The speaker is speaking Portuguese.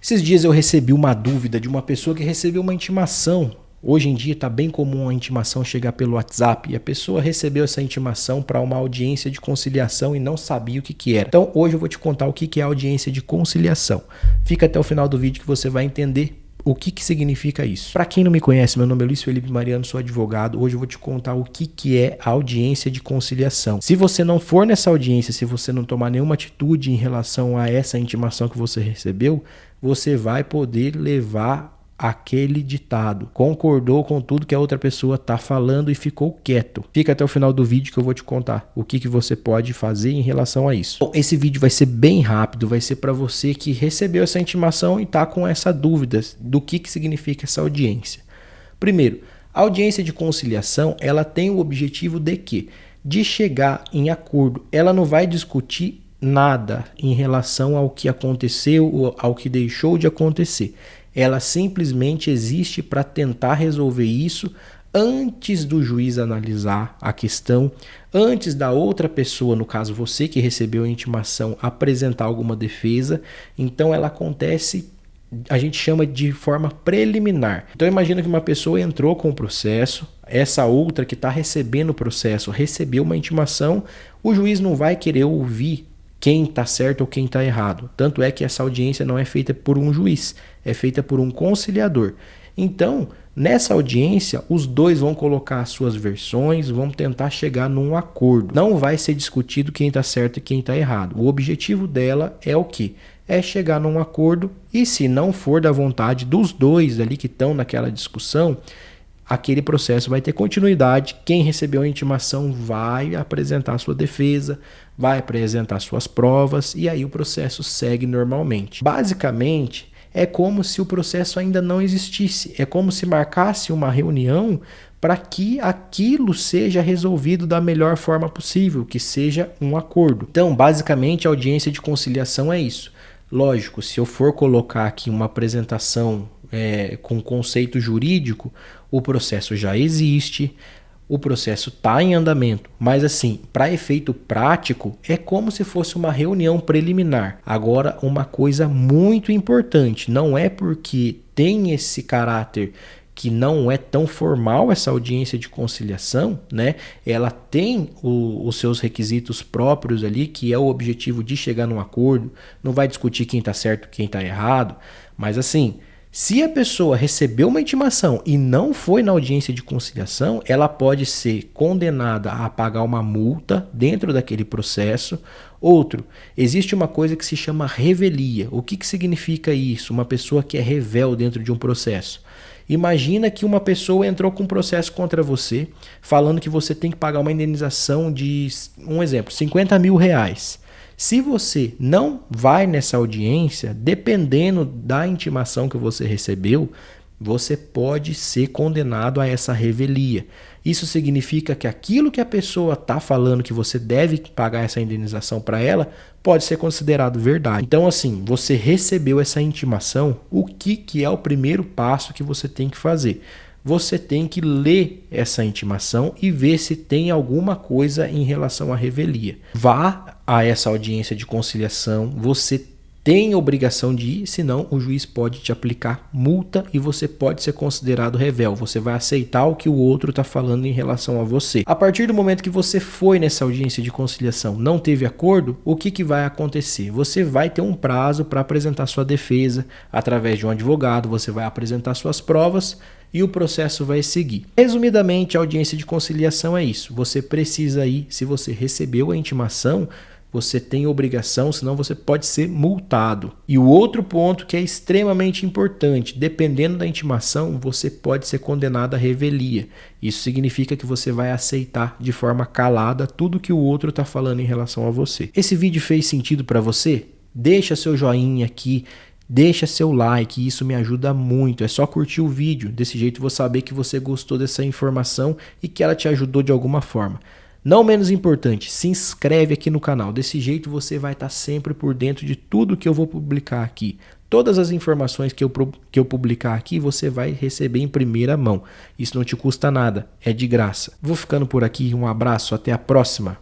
Esses dias eu recebi uma dúvida de uma pessoa que recebeu uma intimação. Hoje em dia está bem comum a intimação chegar pelo WhatsApp e a pessoa recebeu essa intimação para uma audiência de conciliação e não sabia o que era. Então hoje eu vou te contar o que é audiência de conciliação. Fica até o final do vídeo que você vai entender o que significa isso. Para quem não me conhece, meu nome é Luiz Felipe Mariano, sou advogado. Hoje eu vou te contar o que é a audiência de conciliação. Se você não for nessa audiência, se você não tomar nenhuma atitude em relação a essa intimação que você recebeu, você vai poder levar aquele ditado. Concordou com tudo que a outra pessoa está falando e ficou quieto. Fica até o final do vídeo que eu vou te contar o que você pode fazer em relação a isso. Bom, esse vídeo vai ser bem rápido, vai ser para você que recebeu essa intimação e está com essa dúvida do que significa essa audiência. Primeiro, a audiência de conciliação, ela tem o objetivo de quê? De chegar em acordo. Ela não vai discutir nada em relação ao que aconteceu ou ao que deixou de acontecer. Ela simplesmente existe para tentar resolver isso antes do juiz analisar a questão, antes da outra pessoa, no caso você que recebeu a intimação, apresentar alguma defesa. Então ela acontece, a gente chama de forma preliminar. Então imagina que uma pessoa entrou com o processo, essa outra que está recebendo o processo recebeu uma intimação, o juiz não vai querer ouvir quem está certo ou quem está errado. Tanto é que essa audiência não é feita por um juiz, é feita por um conciliador. Então, nessa audiência, os dois vão colocar as suas versões, vão tentar chegar num acordo. Não vai ser discutido quem está certo e quem está errado. O objetivo dela é o quê? É chegar num acordo e, se não for da vontade dos dois ali que estão naquela discussão, aquele processo vai ter continuidade. Quem recebeu a intimação vai apresentar sua defesa, vai apresentar suas provas e aí o processo segue normalmente. Basicamente, é como se o processo ainda não existisse. É como se marcasse uma reunião para que aquilo seja resolvido da melhor forma possível, que seja um acordo. Então, basicamente, a audiência de conciliação é isso. Lógico, se eu for colocar aqui uma apresentação com conceito jurídico, o processo já existe, o processo está em andamento, mas assim, para efeito prático, é como se fosse uma reunião preliminar. Agora, uma coisa muito importante, não é porque tem esse caráter que não é tão formal essa audiência de conciliação, né? Ela tem os seus requisitos próprios ali, que é o objetivo de chegar num acordo, não vai discutir quem está certo, quem está errado, mas assim, se a pessoa recebeu uma intimação e não foi na audiência de conciliação, ela pode ser condenada a pagar uma multa dentro daquele processo. Outro, existe uma coisa que se chama revelia. O que significa isso? Uma pessoa que é revel dentro de um processo. Imagina que uma pessoa entrou com um processo contra você, falando que você tem que pagar uma indenização de, um exemplo, R$50 mil. Se você não vai nessa audiência, dependendo da intimação que você recebeu, você pode ser condenado a essa revelia. Isso significa que aquilo que a pessoa está falando que você deve pagar essa indenização para ela, pode ser considerado verdade. Então assim, você recebeu essa intimação, o que é o primeiro passo que você tem que fazer? Você tem que ler essa intimação e ver se tem alguma coisa em relação à revelia. Vá a essa audiência de conciliação, você tem obrigação de ir, senão o juiz pode te aplicar multa e você pode ser considerado revel. Você vai aceitar o que o outro está falando em relação a você. A partir do momento que você foi nessa audiência de conciliação, não teve acordo, o que vai acontecer? Você vai ter um prazo para apresentar sua defesa através de um advogado, você vai apresentar suas provas e o processo vai seguir. Resumidamente, a audiência de conciliação é isso. Você precisa ir, se você recebeu a intimação, você tem obrigação, senão você pode ser multado. E o outro ponto que é extremamente importante, dependendo da intimação, você pode ser condenado à revelia. Isso significa que você vai aceitar de forma calada tudo que o outro está falando em relação a você. Esse vídeo fez sentido para você? Deixa seu joinha aqui, deixa seu like, isso me ajuda muito. É só curtir o vídeo, desse jeito eu vou saber que você gostou dessa informação e que ela te ajudou de alguma forma. Não menos importante, se inscreve aqui no canal, desse jeito você vai estar sempre por dentro de tudo que eu vou publicar aqui. Todas as informações que eu publicar aqui você vai receber em primeira mão. Isso não te custa nada, é de graça. Vou ficando por aqui, um abraço, até a próxima.